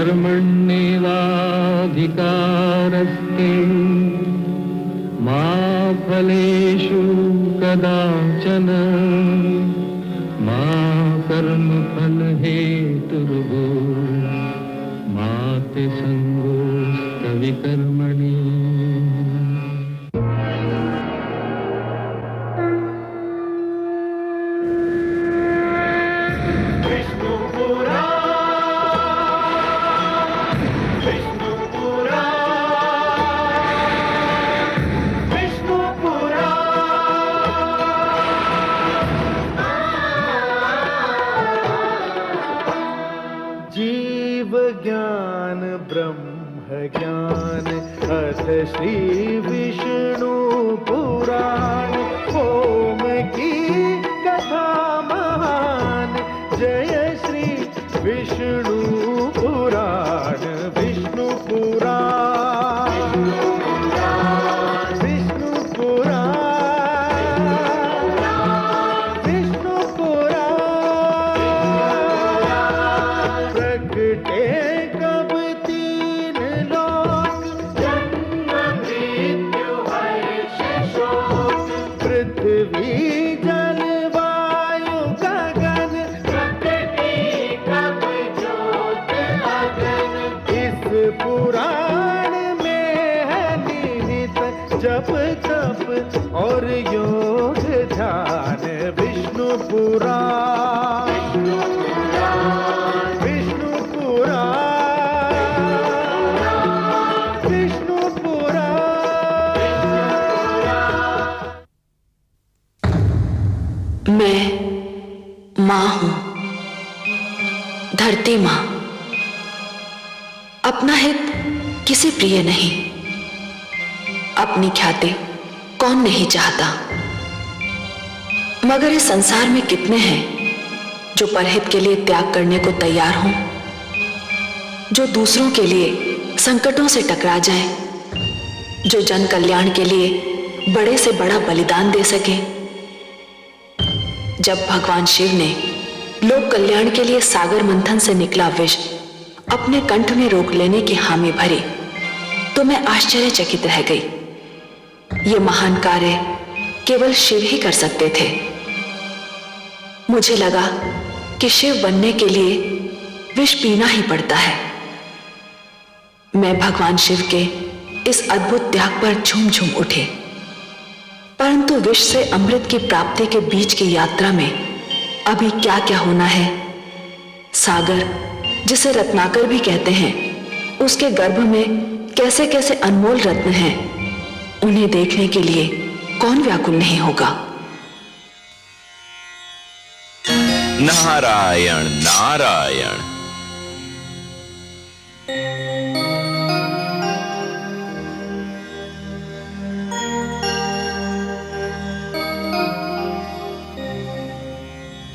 कर्मण्येवाधिकारस्ते मा फलेषु कदाचन मा कर्मफलहेतुर्भूः मा ते संगोऽस्त्वविकर्मणि। ज्ञान ब्रह्म ज्ञान अथ श्री विष्णु पुराण ओम की कथा महान जय श्री विष्णु पुराण विष्णु पुराण विष्णु पुराण विष्णु पुराण प्रगटे जप तप और योग ध्यान विष्णु पुराण विष्णु पुराण विष्णु पुराण। मैं मां हूं, धरती मां। अपना हित किसे प्रिय नहीं, अपनी ख्याति कौन नहीं चाहता, मगर इस संसार में कितने हैं जो परहित के लिए त्याग करने को तैयार हों, जो दूसरों के लिए संकटों से टकरा जाएं, जो जन कल्याण के लिए बड़े से बड़ा बलिदान दे सके। जब भगवान शिव ने लोक कल्याण के लिए सागर मंथन से निकला विष अपने कंठ में रोक लेने की हामी भरी, तो मैं आश्चर्यचकित रह गई। ये महान कार्य केवल शिव ही कर सकते थे। मुझे लगा कि शिव बनने के लिए विष पीना ही पड़ता है। मैं भगवान शिव के इस अद्भुत त्याग पर झूम झूम उठे, परंतु विष से अमृत की प्राप्ति के बीच की यात्रा में अभी क्या क्या होना है, सागर जिसे रत्नाकर भी कहते हैं, उसके गर्भ में कैसे कैसे अनमोल रत्न हैं, उन्हें देखने के लिए कौन व्याकुल नहीं होगा। नारायण नारायण।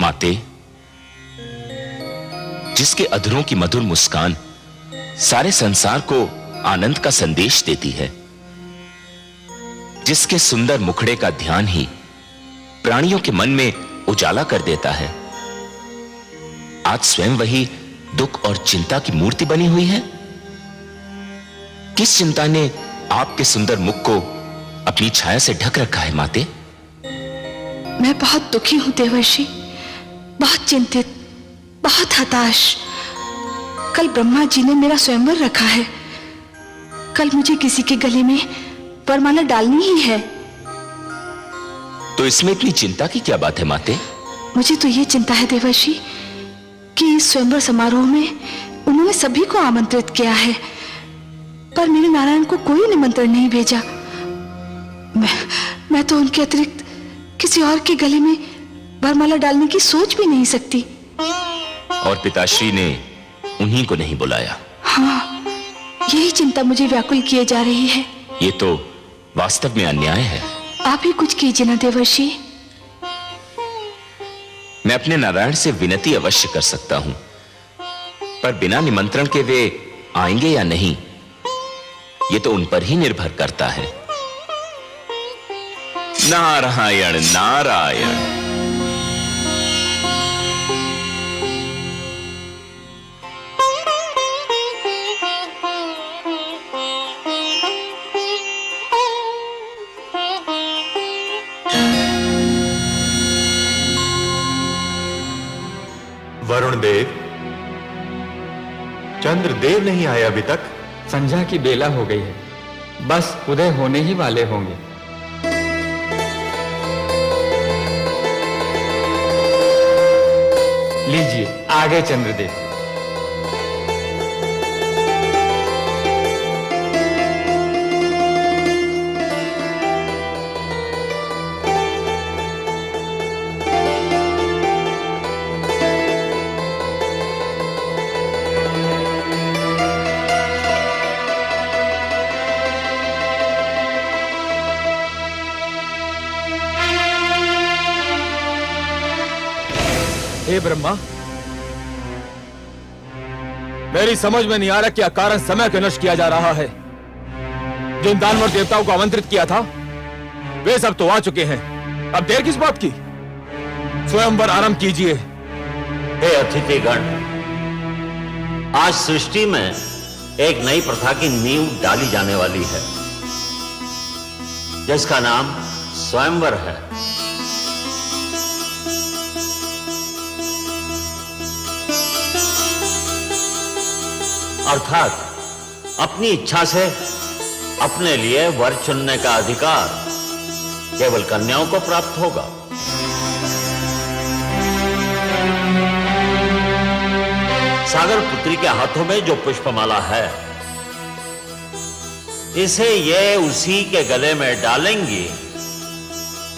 माते, जिसके अधरों की मधुर मुस्कान सारे संसार को आनंद का संदेश देती है, जिसके सुंदर मुखड़े का ध्यान ही प्राणियों के मन में उजाला कर देता है, आज स्वयं वही दुख और चिंता की मूर्ति बनी हुई है। किस चिंता ने आपके सुंदर मुख को अपनी छाया से ढक रखा है माते? मैं बहुत दुखी हूं देवर्षि, बहुत चिंतित, बहुत हताश। कल ब्रह्मा जी ने मेरा स्वयंवर रखा है, कल मुझे किसी के गले में वरमाला डालनी ही है। तो इसमें इतनी चिंता की क्या बात है माते? मुझे तो ये चिंता है देवर्षि कि इस स्वयंवर समारोह में उन्होंने सभी को आमंत्रित किया है, पर मेरे नारायण को कोई निमंत्रण नहीं भेजा। मैं तो उनके अतिरिक्त किसी और के गले में वरमाला डालने की सोच भी नहीं सकती। और पिताश्री ने उन्हीं को नहीं बुलाया? हाँ, यही चिंता मुझे व्याकुल किए जा रही है। ये तो वास्तव में अन्याय है। आप ही कुछ कीजिए ना देवर्षि। मैं अपने नारायण से विनती अवश्य कर सकता हूं, पर बिना निमंत्रण के वे आएंगे या नहीं, ये तो उन पर ही निर्भर करता है। नारायण नारायण। गुरुदेव, चंद्रदेव नहीं आए अभी तक। संध्या की बेला हो गई है, बस उदय होने ही वाले होंगे। लीजिए आगे चंद्रदेव। हे ब्रह्मा, मेरी समझ में नहीं आ रहा क्या कारण समय को नष्ट किया जा रहा है। जिन दानवर देवताओं को आमंत्रित किया था वे सब तो आ चुके हैं, अब देर किस बात की? स्वयंवर आरंभ कीजिए। हे अतिथिगण, आज सृष्टि में एक नई प्रथा की नींव डाली जाने वाली है, जिसका नाम स्वयंवर है। अर्थात अपनी इच्छा से अपने लिए वर चुनने का अधिकार केवल कन्याओं को प्राप्त होगा। सागर पुत्री के हाथों में जो पुष्पमाला है, इसे ये उसी के गले में डालेंगी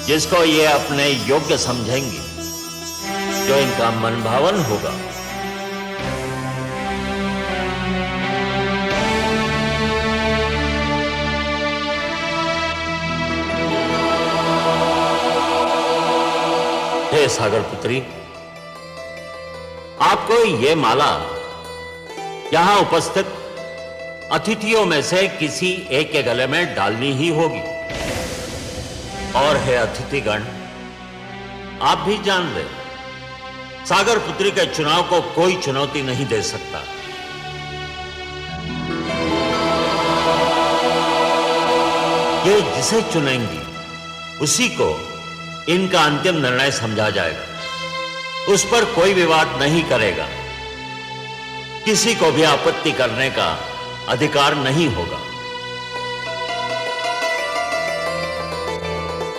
जिसको ये अपने योग्य समझेंगी, जो इनका मन भावन होगा। हे सागर पुत्री, आपको ये माला यहां उपस्थित अतिथियों में से किसी एक के गले में डालनी ही होगी। और हे अतिथिगण, आप भी जान ले, सागर पुत्री के चुनाव को कोई चुनौती नहीं दे सकता। ये जिसे चुनेंगी उसी को इनका अंतिम निर्णय समझा जाएगा। उस पर कोई विवाद नहीं करेगा, किसी को भी आपत्ति करने का अधिकार नहीं होगा।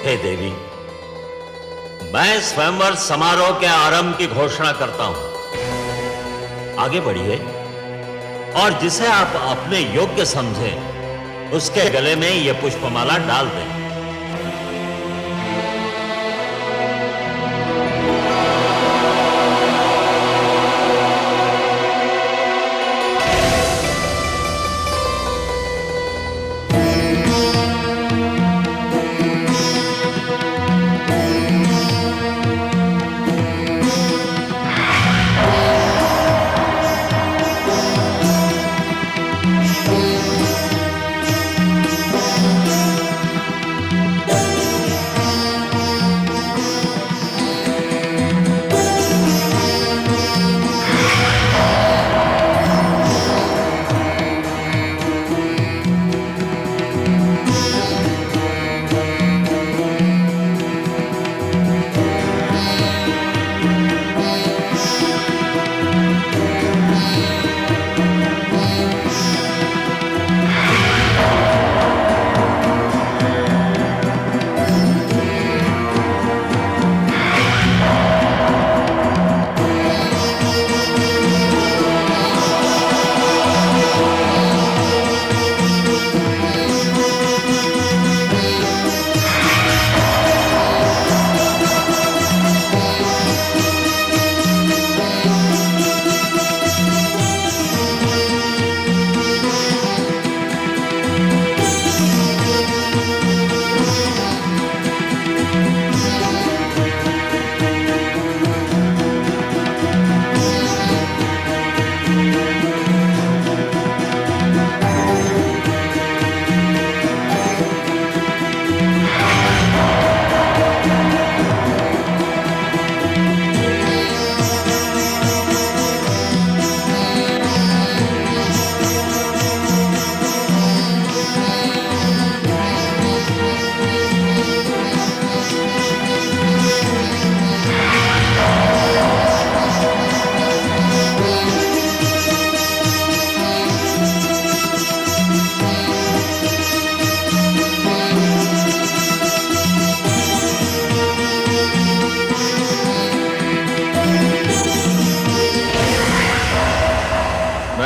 हे देवी, मैं स्वयंवर समारोह के आरंभ की घोषणा करता हूं। आगे बढ़िए और जिसे आप अपने योग्य समझें उसके गले में यह पुष्पमाला डाल दें।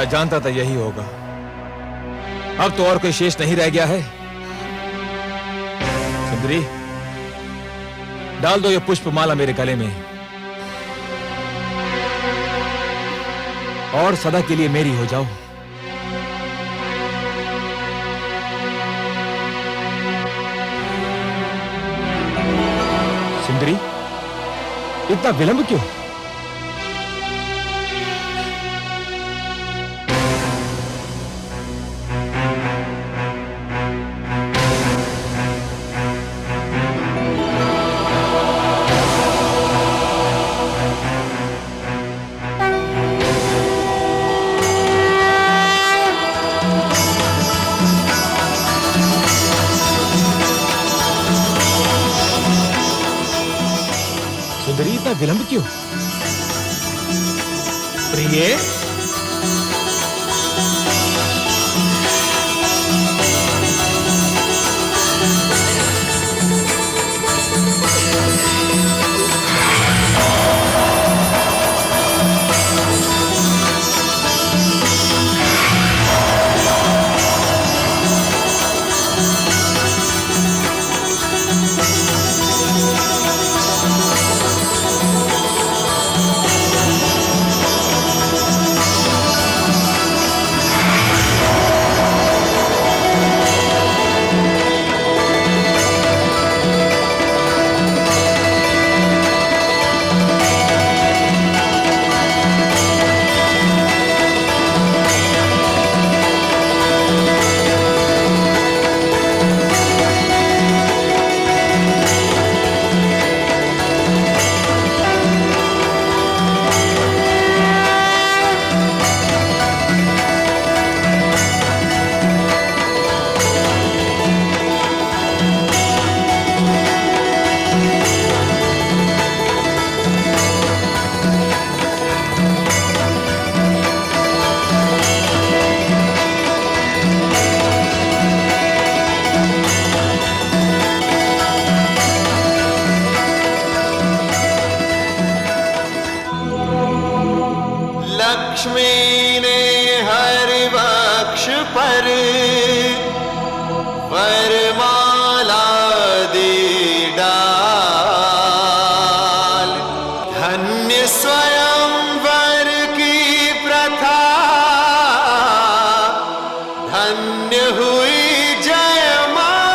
मैं जानता था यही होगा। अब तो और कोई शेष नहीं रह गया है। सुंदरी, डाल दो ये पुष्पमाला मेरे गले में और सदा के लिए मेरी हो जाओ। सुंदरी, इतना विलंब क्यों? सुंदरी, इतना विलंब क्यों? प्रिय, लक्ष्मी ने हर वक्ष पर वरमाला दी डाल। धन्य स्वयंवर की प्रथा, धन्य हुई जयमाल।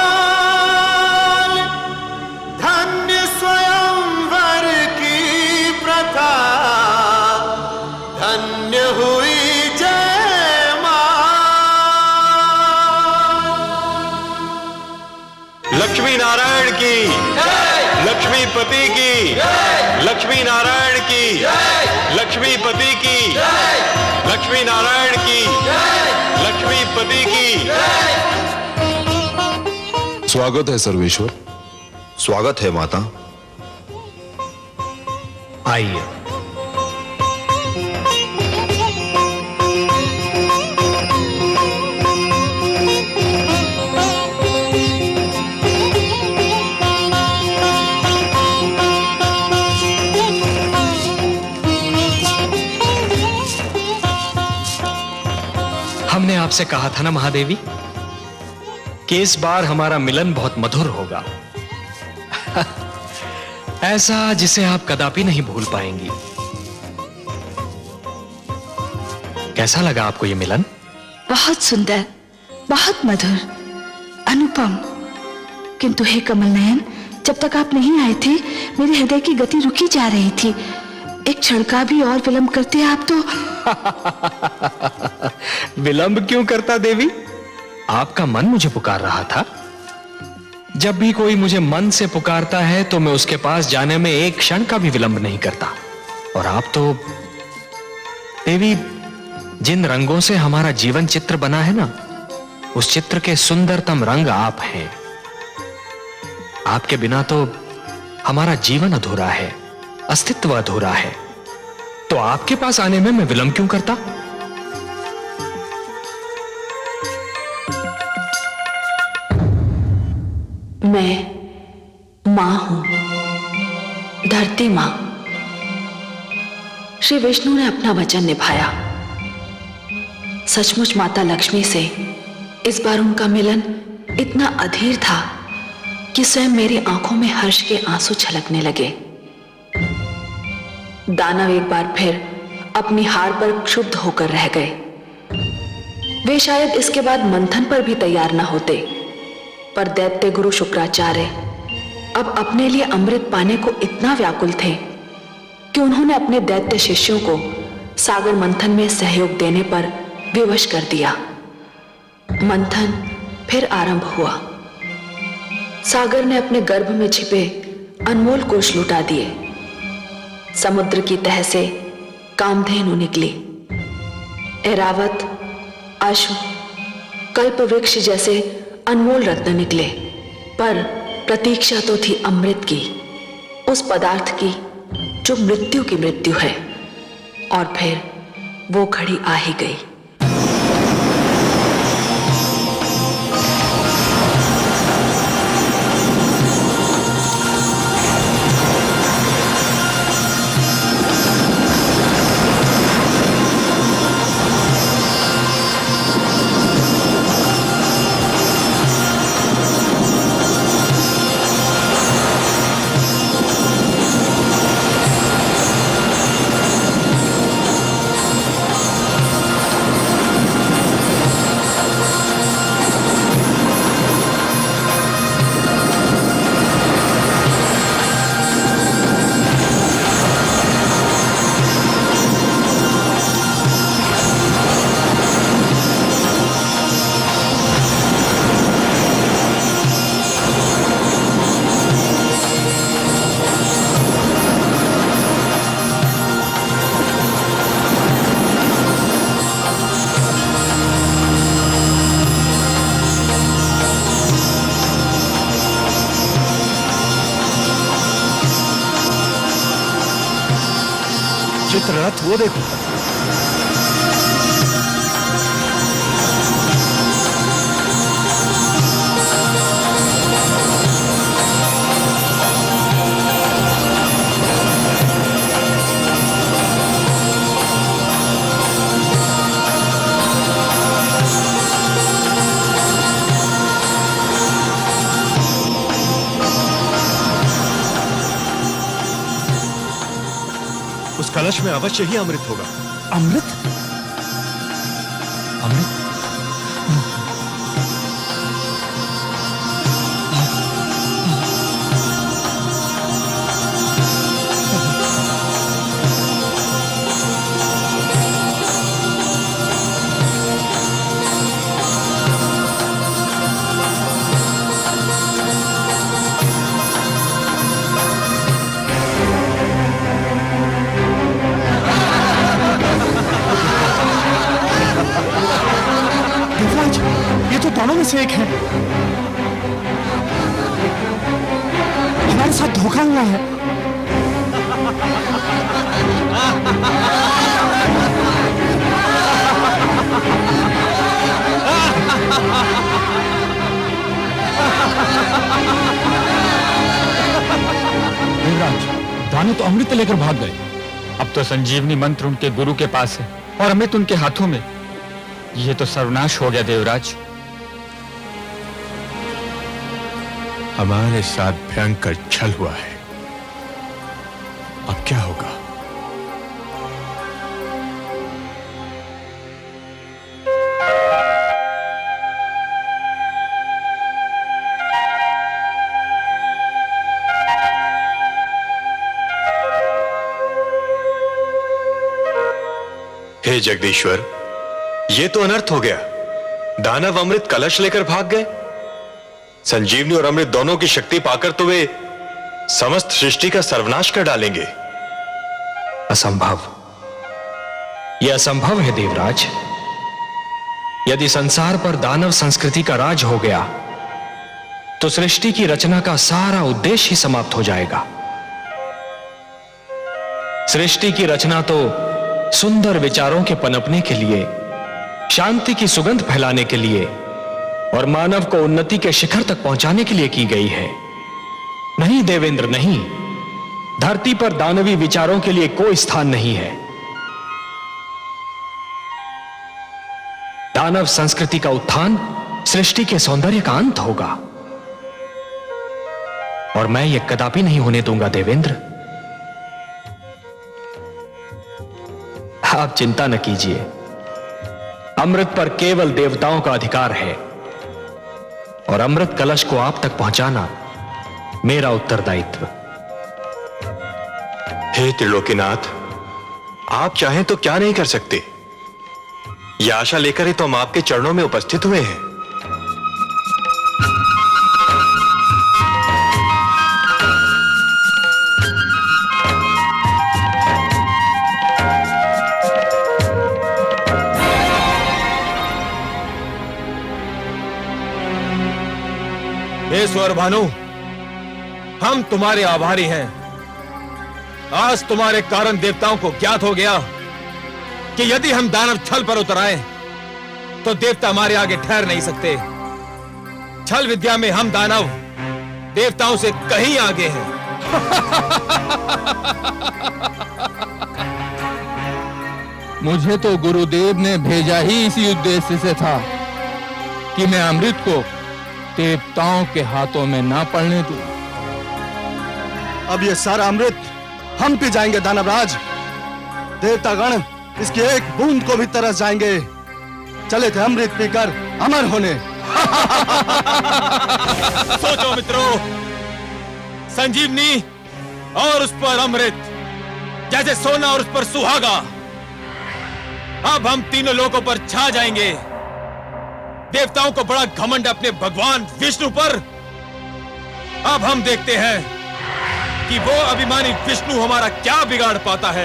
धन्य स्वयंवर की प्रथा, धन्य हुई जयमाल। लक्ष्मी नारायण की, लक्ष्मीपति की, लक्ष्मी नारायण की, लक्ष्मीपति की, लक्ष्मी नारायण की, लक्ष्मीपति की। स्वागत है सर्वेश्वर। स्वागत है माता। आइए। हमने आपसे कहा था ना महादेवी कि इस बार हमारा मिलन बहुत मधुर होगा। ऐसा जिसे आप कदापि नहीं भूल पाएंगी। कैसा लगा आपको ये मिलन? बहुत सुंदर, बहुत मधुर, अनुपम। किंतु हे कमल नयन, जब तक आप नहीं आए थे मेरे हृदय की गति रुकी जा रही थी। एक क्षण का भी और विलंब करते आप तो। विलंब क्यों करता देवी? आपका मन मुझे पुकार रहा था। जब भी कोई मुझे मन से पुकारता है तो मैं उसके पास जाने में एक क्षण का भी विलंब नहीं करता। और आप तो देवी, जिन रंगों से हमारा जीवन चित्र बना है ना, उस चित्र के सुंदरतम रंग आप हैं। आपके बिना तो हमारा जीवन अधूरा है, अस्तित्व अधूरा है। तो आपके पास आने में मैं विलंब क्यों करता? मैं मां हूं, धरती मां। श्री विष्णु ने अपना वचन निभाया। सचमुच माता लक्ष्मी से इस बार उनका मिलन इतना अधीर था कि स्वयं मेरी आंखों में हर्ष के आंसू छलकने लगे। दानव एक बार फिर अपनी हार पर क्षुब्ध होकर रह गए। वे शायद इसके बाद मंथन पर भी तैयार न होते, पर दैत्य गुरु शुक्राचार्य अब अपने लिए अमृत पाने को इतना व्याकुल थे कि उन्होंने अपने दैत्य शिष्यों को सागर मंथन में सहयोग देने पर विवश कर दिया। मंथन फिर आरंभ हुआ। सागर ने अपने गर्भ में छिपे अनमोल कोष लुटा दिए। समुद्र की तह से कामधेनु निकली। ऐरावत, अश्व, कल्प वृक्ष जैसे अनमोल रत्न निकले, पर प्रतीक्षा तो थी अमृत की, उस पदार्थ की जो मृत्यु की मृत्यु है। और फिर वो घड़ी आ ही गई। चित्ररथ वो देखो। उस कलश में अवश्य ही अमृत होगा। अमृत? अमृत? दोनों में से एक है। हमारे साथ धोखा हुआ है। देवराज, दानव तो अमृत लेकर भाग गए। अब तो संजीवनी मंत्र उनके गुरु के पास है और अमृत उनके हाथों में। यह तो सर्वनाश हो गया देवराज। हमारे साथ भयंकर छल हुआ है। अब क्या होगा? हे जगदीश्वर, ये तो अनर्थ हो गया। दानव अमृत कलश लेकर भाग गए। संजीवनी और अमृत दोनों की शक्ति पाकर तो वे समस्त सृष्टि का सर्वनाश कर डालेंगे। असंभव। यह असंभव है देवराज। यदि संसार पर दानव संस्कृति का राज हो गया तो सृष्टि की रचना का सारा उद्देश्य ही समाप्त हो जाएगा। सृष्टि की रचना तो सुंदर विचारों के पनपने के लिए, शांति की सुगंध फैलाने के लिए और मानव को उन्नति के शिखर तक पहुंचाने के लिए की गई है। नहीं देवेंद्र, नहीं। धरती पर दानवी विचारों के लिए कोई स्थान नहीं है। दानव संस्कृति का उत्थान सृष्टि के सौंदर्य का अंत होगा, और मैं यह कदापि नहीं होने दूंगा देवेंद्र। आप चिंता न कीजिए, अमृत पर केवल देवताओं का अधिकार है, और अमृत कलश को आप तक पहुंचाना मेरा उत्तरदायित्व। हे त्रिलोकीनाथ, आप चाहें तो क्या नहीं कर सकते। यह आशा लेकर ही तो हम आपके चरणों में उपस्थित हुए हैं। हे स्वर भानु, हम तुम्हारे आभारी हैं। आज तुम्हारे कारण देवताओं को ज्ञात हो गया कि यदि हम दानव छल पर उतर आए तो देवता हमारे आगे ठहर नहीं सकते। छल विद्या में हम दानव देवताओं से कहीं आगे हैं। मुझे तो गुरुदेव ने भेजा ही इसी उद्देश्य से था कि मैं अमृत को देवताओं के हाथों में ना पड़ने दूं। अब ये सारा अमृत हम पी जाएंगे दानवराज। देवतागण इसकी एक बूंद को भी तरस जाएंगे। चले थे अमृत पीकर अमर होने। सोचो मित्रों, संजीवनी और उस पर अमृत, जैसे सोना और उस पर सुहागा। अब हम तीनों लोगों पर छा जाएंगे। देवताओं को बड़ा घमंड अपने भगवान विष्णु पर। अब हम देखते हैं कि वो अभिमानी विष्णु हमारा क्या बिगाड़ पाता है।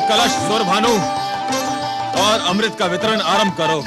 कलश स्वर भानु और अमृत का वितरण आरंभ करो।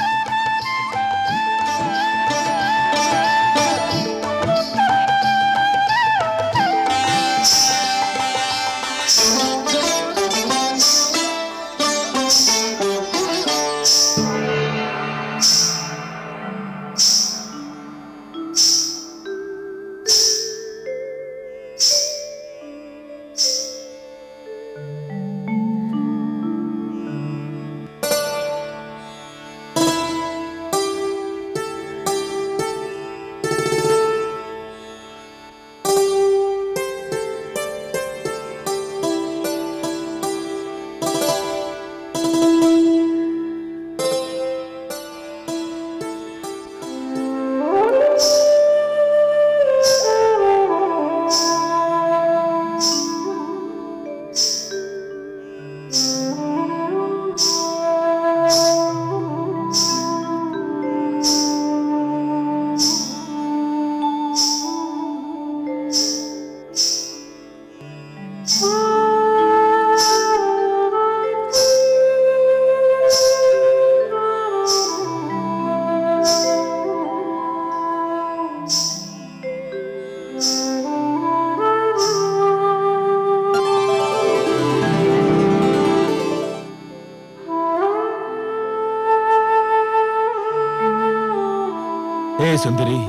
हे सुंदरी,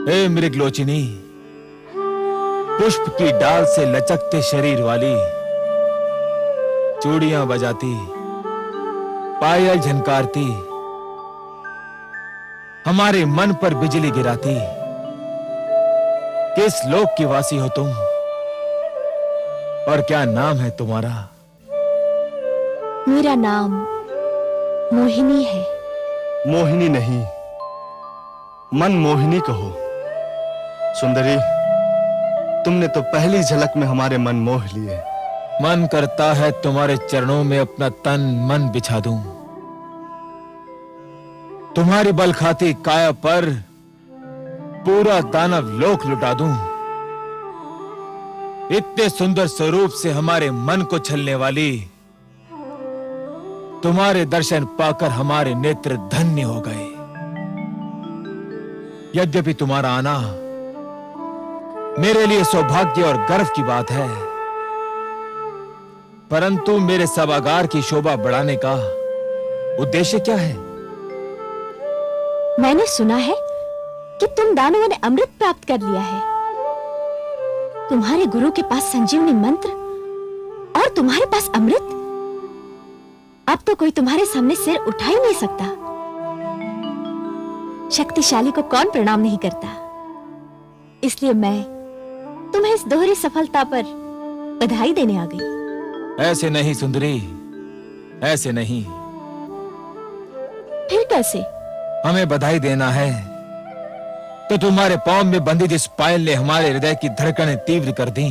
हे मृगलोचिनी, पुष्प की डाल से लचकते शरीर वाली, चूड़ियां बजाती, पायल झनकारती, हमारे मन पर बिजली गिराती, किस लोक की वासी हो तुम और क्या नाम है तुम्हारा? मेरा नाम मोहिनी है। मोहिनी नहीं, मन मोहिनी कहो। सुंदरी, तुमने तो पहली झलक में हमारे मन मोह लिए। मन करता है तुम्हारे चरणों में अपना तन मन बिछा दूं, तुम्हारी बल खाती काया पर पूरा दानव लोक लुटा दूं। इतने सुंदर स्वरूप से हमारे मन को छलने वाली तुम्हारे दर्शन पाकर हमारे नेत्र धन्य हो गए। यद्यपि तुम्हारा आना मेरे लिए सौभाग्य और गर्व की बात है, परंतु मेरे सभागार की शोभा बढ़ाने का उद्देश्य क्या है? मैंने सुना है कि तुम दानवों ने अमृत प्राप्त कर लिया है। तुम्हारे गुरु के पास संजीवनी मंत्र और तुम्हारे पास अमृत। अब तो कोई तुम्हारे सामने सिर उठा ही नहीं सकता। शक्तिशाली को कौन प्रणाम नहीं करता। इसलिए मैं तुम्हें इस दोहरी सफलता पर बधाई देने आ गई। ऐसे नहीं सुंदरी, ऐसे नहीं। फिर कैसे? हमें बधाई देना है तो तुम्हारे पांव में बंधी जिस पायल ने हमारे हृदय की धड़कनें तीव्र कर दी,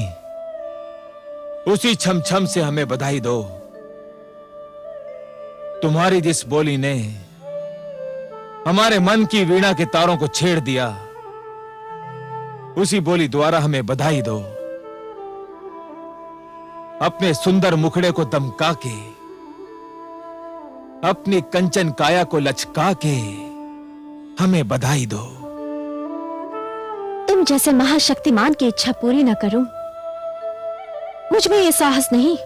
उसी छम छम से हमें बधाई दो। तुम्हारी जिस बोली ने हमारे मन की वीणा के तारों को छेड़ दिया, उसी बोली द्वारा हमें बधाई दो। अपने सुंदर मुखड़े को दमका के, अपनी कंचन काया को लचका के हमें बधाई दो। तुम जैसे महाशक्तिमान की इच्छा पूरी न करूं, मुझ में ये साहस नहीं।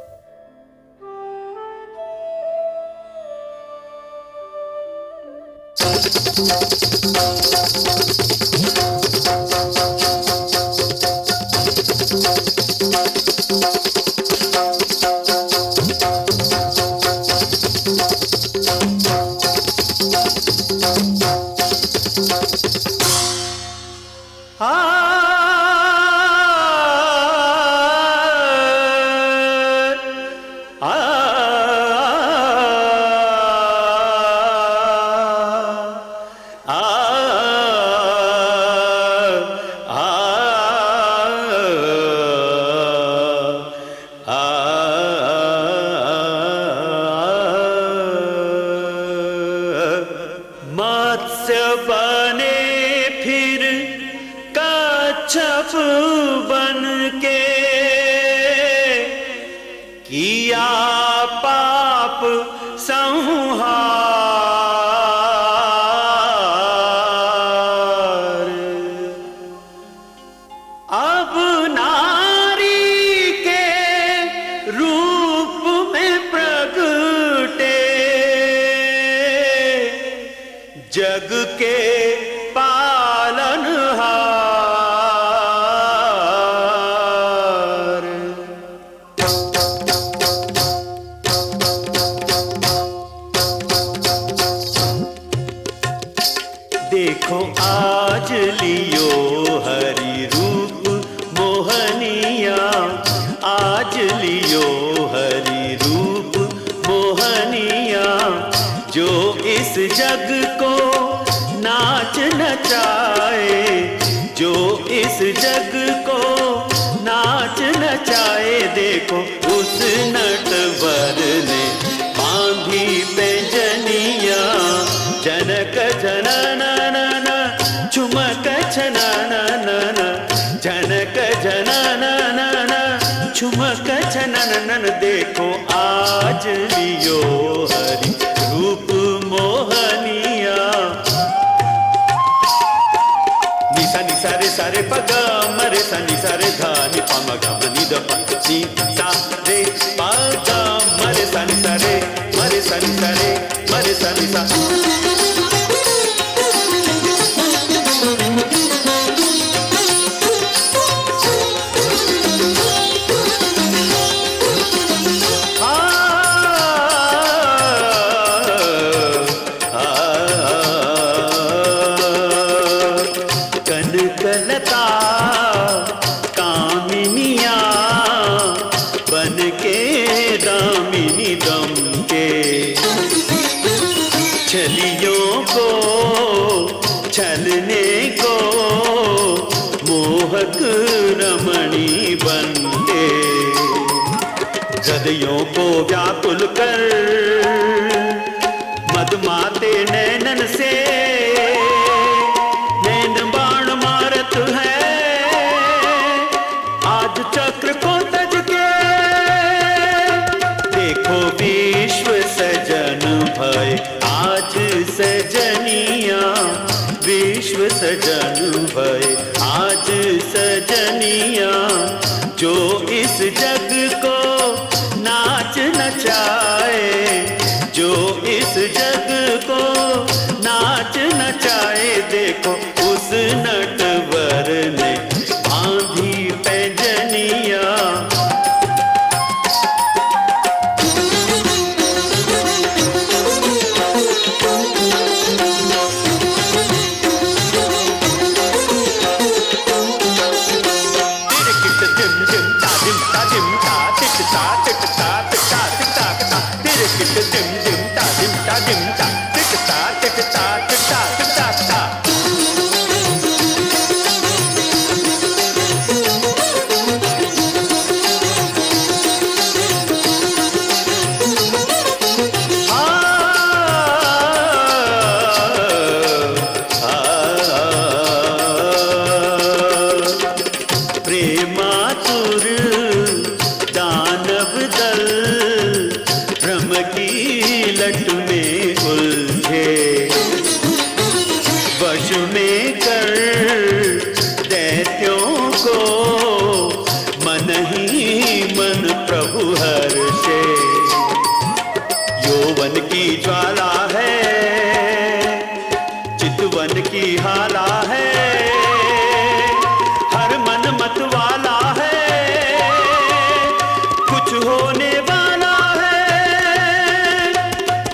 मत्स्य बने फिर कच्छप बन के, किया पाप संहार। अब नारी के रूप में प्रगटे, जग के पालनहार। देखो आज लियो हरि रूप मोहनिया, आज लियो हरि रूप मोहनिया, जो इस जग को नाच नचाए, जो इस जग को नाच नचाए। देखो उस नटवर ने बांधी पैंजनिया, जनक जननन झुमक छननन, जनक जननन झुमक छननन। देखो आज लियो हरि रूप मोहनिया। निसा निसा रे सारे पग मरे सा निसा रे धा नि प म ग म नि द प नि सा रे पग मरे सा निसा रे मरे सा निसा रे मरे सा निसा। कनकलता कामिनिया बन के दामिनी दम के, छलियों को छलने को मोहक रमणी बन के, हृदयों को व्याकुल कर मदमाते नैनन से नैन बाण मारत है। आज चक्र को तज के देखो विश्व सजन आज सजनिया विश्व सजन भय आज सजनिया जो इस जग को नाच नचाए जो इस जग को नाच नचाए देखो उस नटवर ने बांधी पैंजनिया ज्वाला है चितवन की हाला है हर मन मत वाला है कुछ होने वाला है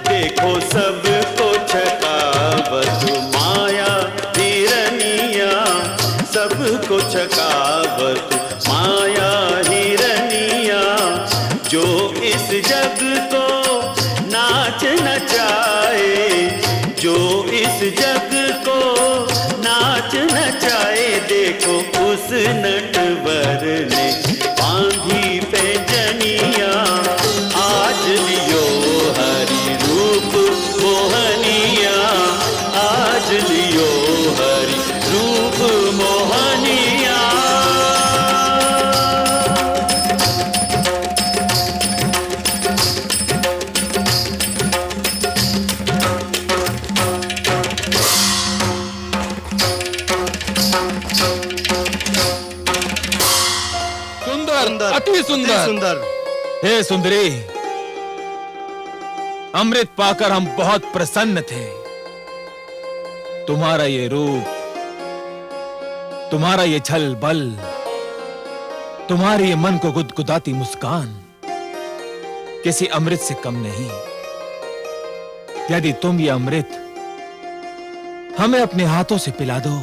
देखो सबको छकावत माया हिरनिया सबको छकावत माया हिरनिया जो इस जग को नाच नचाए जो इस जग को नाच नचाए देखो उस नटवर ने बांधी पैंजनिया आज लियो हरि रूप मोहनिया आज लियो हरि रूप मोहनिया अति सुंदर सुंदर हे सुंदरी, अमृत पाकर हम बहुत प्रसन्न थे। तुम्हारा ये रूप, तुम्हारा ये छल बल, तुम्हारी ये मन को गुदगुदाती मुस्कान किसी अमृत से कम नहीं। यदि तुम ये अमृत हमें अपने हाथों से पिला दो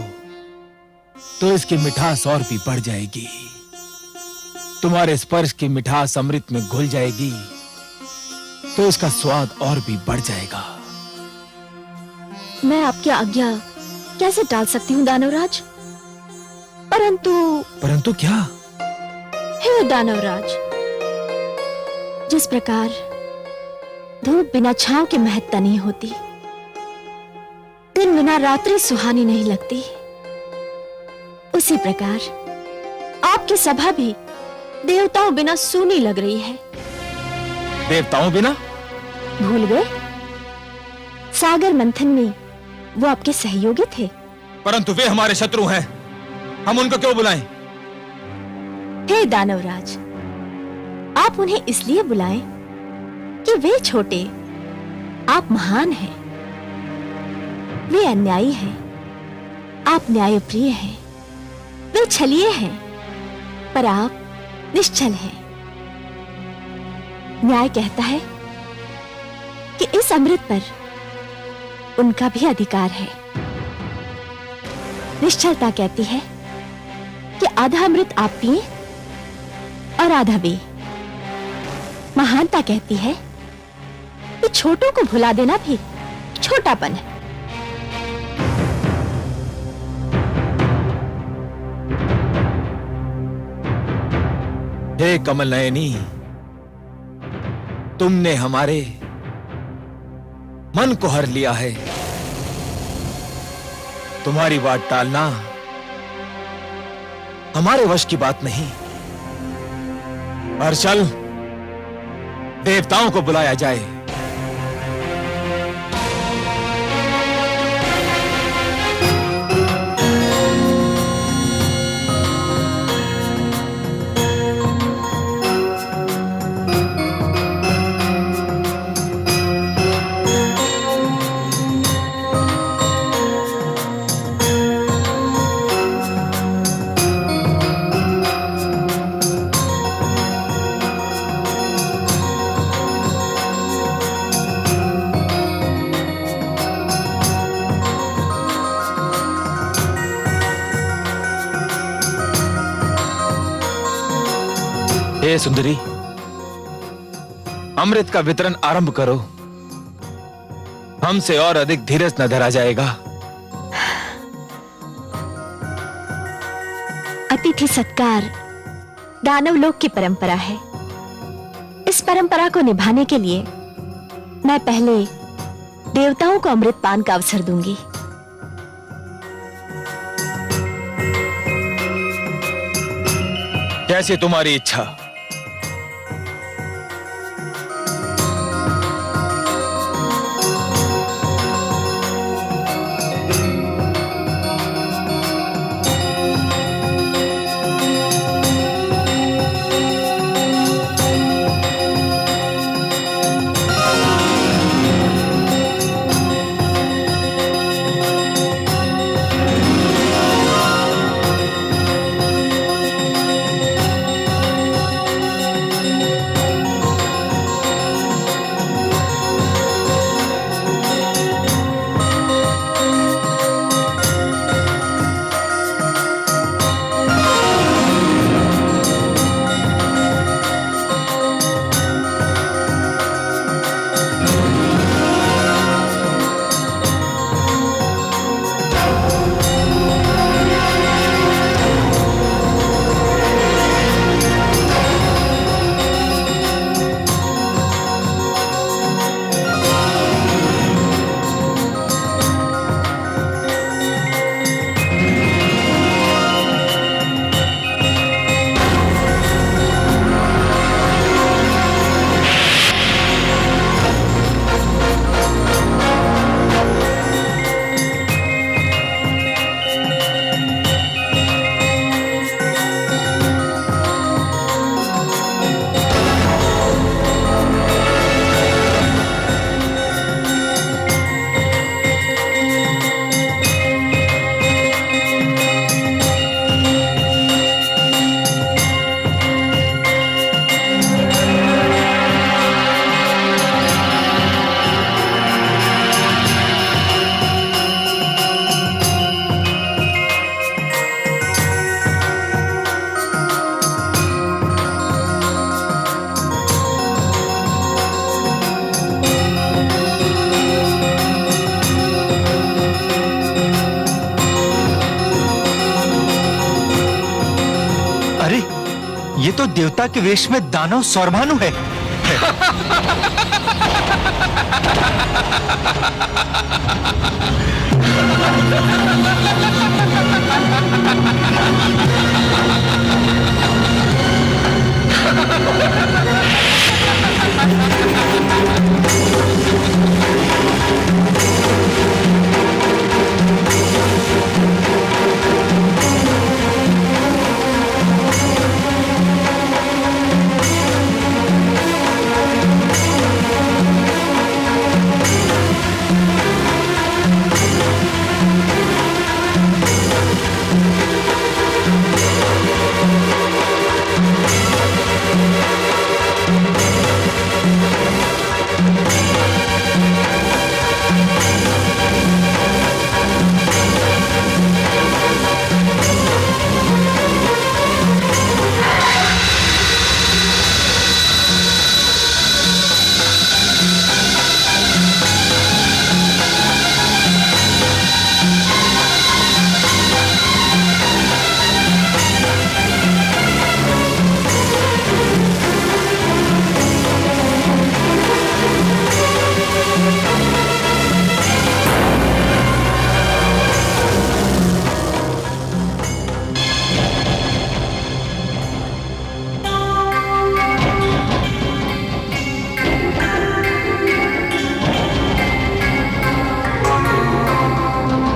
तो इसकी मिठास और भी बढ़ जाएगी। तुम्हारे स्पर्श की मिठास अमृत में घुल जाएगी तो इसका स्वाद और भी बढ़ जाएगा। मैं आपकी आज्ञा कैसे टाल सकती हूँ दानवराज? परंतु क्या? हे दानवराज, जिस प्रकार धूप बिना छांव के महकता नहीं होती, दिन बिना रात्रि सुहानी नहीं लगती, उसी प्रकार आपकी सभा भी देवताओं बिना सूनी लग रही है। देवताओं बिना? भूल गए? सागर मंथन में वो आपके सहयोगी थे। परंतु वे हमारे शत्रु हैं, हम उनको क्यों बुलाएं? हे दानवराज, आप उन्हें इसलिए बुलाएं कि वे छोटे, आप महान हैं। वे अन्यायी हैं, आप न्यायप्रिय हैं। वे छलिए हैं, पर आप निश्चल है। न्याय कहता है कि इस अमृत पर उनका भी अधिकार है। निश्चलता कहती है कि आधा अमृत आप पिए और आधा वे। महानता कहती है कि छोटों को भुला देना भी छोटापन है। हे कमल नयनी, तुमने हमारे मन को हर लिया है। तुम्हारी बात टालना हमारे वश की बात नहीं। पर चल, देवताओं को बुलाया जाए। हे सुंदरी, अमृत का वितरण आरंभ करो। हमसे और अधिक धीरज न धरा जाएगा। अतिथि सत्कार दानव लोक की परंपरा है। इस परंपरा को निभाने के लिए मैं पहले देवताओं को अमृत पान का अवसर दूंगी। कैसे तुम्हारी इच्छा। ये तो देवता के वेश में दानव सौरभानु है।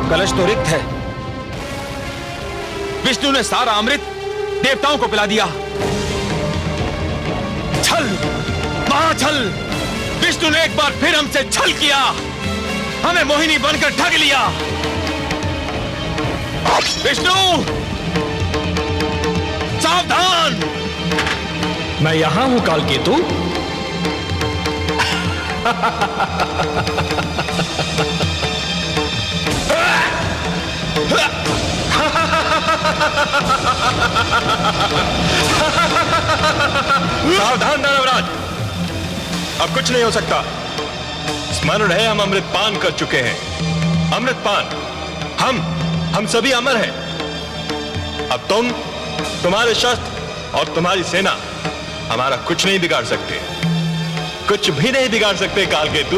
कलश तो रिक्त है। विष्णु ने सारा अमृत देवताओं को पिला दिया। छल, महाछल। विष्णु ने एक बार फिर हमसे छल किया, हमें मोहिनी बनकर ठग लिया। विष्णु, सावधान। मैं यहां हूं कालकेतु। सावधान दानवराज, अब कुछ नहीं हो सकता। स्मरण है, हम अमृतपान कर चुके हैं। अमृतपान, हम सभी अमर हैं। अब तुम, तुम्हारे शस्त्र और तुम्हारी सेना हमारा कुछ नहीं बिगाड़ सकते, कुछ भी नहीं बिगाड़ सकते कालकेतु।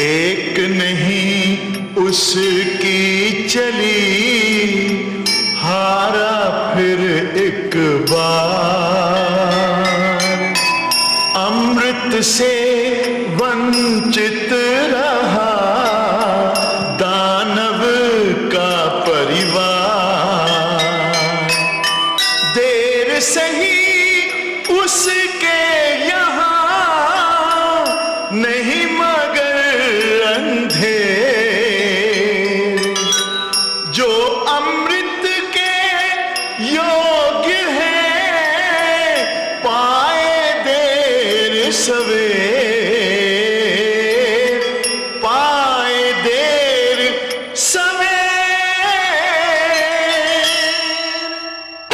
एक नहीं उसकी चली, हारा फिर एक बार। अमृत से वंचित रहा दानव का परिवार। देर सही उसके यहाँ नहीं मगर अंधेर, जो अमृत के योग्य है पाए देर सवेर, पाए देर सवेर।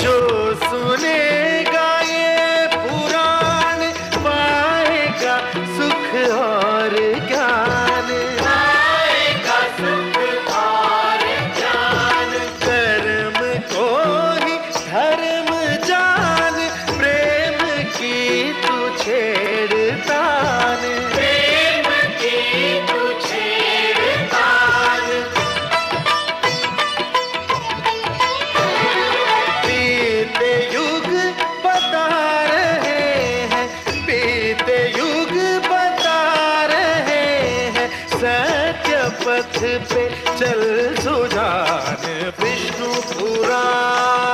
जो सुनेगा ये पुराण पाएगा सुख और ज्ञान, पाएगा सुख और ज्ञान। कर्म को ही धर्म जान, प्रेम की तू छेड़तान, प्रेम की तू छेड़तान। बीते युग बता रहे हैं, बीते युग बता रहे हैं, सत्य पथ पे चल सुजान। विष्णु पुराण